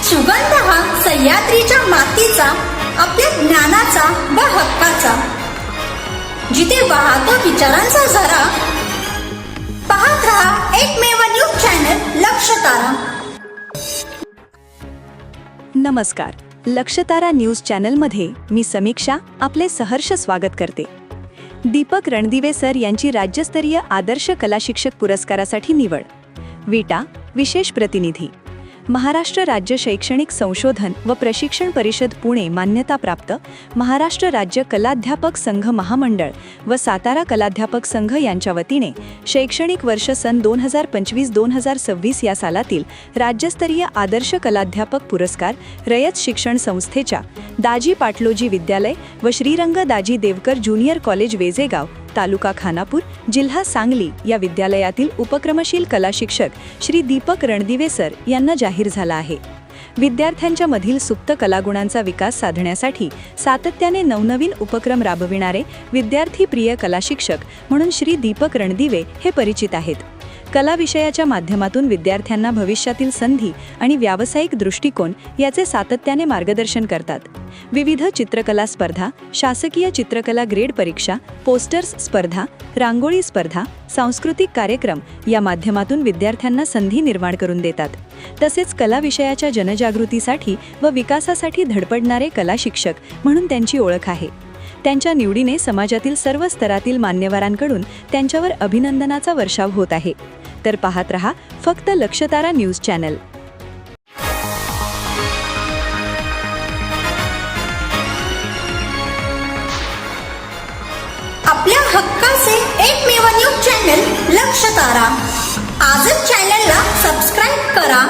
सुगंध हा सह्याद्रीच्या मातीचा, आपल्या ज्ञानाचा व हक्काचा, जिथे वाहतो विचारांचा झरा। पाहत रहा एकमेव न्यूज चॅनल लक्षतारा। नमस्कार, लक्षतारा न्यूज चॅनलमध्ये मी समीक्षा आपले सहर्ष स्वागत करते। दीपक रणदिवे सर यांची राज्यस्तरीय आदर्श कला शिक्षक पुरस्कारासाठी निवड। विटा विशेष प्रतिनिधी, महाराष्ट्र राज्य शैक्षणिक संशोधन व प्रशिक्षण परिषद पुणे मान्यताप्राप्त महाराष्ट्र राज्य कलाध्यापक संघ महामंडळ व सातारा कलाध्यापक संघ यांच्या वतीने शैक्षणिक वर्ष सन 2025-2026 या सालातील राज्यस्तरीय आदर्श कलाध्यापक पुरस्कार रयत शिक्षण संस्थेच्या दाजी पाटलोजी विद्यालय व श्रीरंग दाजी देवकर ज्युनियर कॉलेज वेजेगाव, तालुका खानापूर, जिल्हा सांगली या विद्यालयातील उपक्रमशील कला शिक्षक श्री दीपक रणदिवे सर यांना जाहीर झाला आहे। विद्यार्थ्यांच्या मधील सुप्त कलागुणांचा विकास साधण्यासाठी सातत्याने नवनवीन उपक्रम राबविणारे विद्यार्थी प्रिय कला शिक्षक म्हणून श्री दीपक रणदिवे हे परिचित आहेत। कला विषयाच्या माध्यमातून विद्यार्थ्यांना भविष्यातील संधी आणि व्यावसायिक दृष्टिकोन याचे सातत्याने मार्गदर्शन करतात। विविध चित्रकला स्पर्धा, शासकीय चित्रकला ग्रेड परीक्षा, पोस्टर्स स्पर्धा, रांगोळी स्पर्धा, सांस्कृतिक कार्यक्रम या माध्यमातून विद्यार्थ्यांना संधी निर्माण करून देतात। तसेच कला विषयाच्या जनजागृतीसाठी व विकासासाठी धडपडणारे कला शिक्षक म्हणून त्यांची ओळख आहे। त्यांच्या निवडीने समाजातील सर्व स्तरातील मान्यवरांकडून त्यांच्यावर अभिनंदनाचा वर्षाव होत आहे। तर पाहत रहा फक्त लक्षतारा न्यूज चॅनल। आपल्या हक्काचे एकमेव न्यूज चॅनल लक्षतारा। आजच चॅनलला सबस्क्राईब करा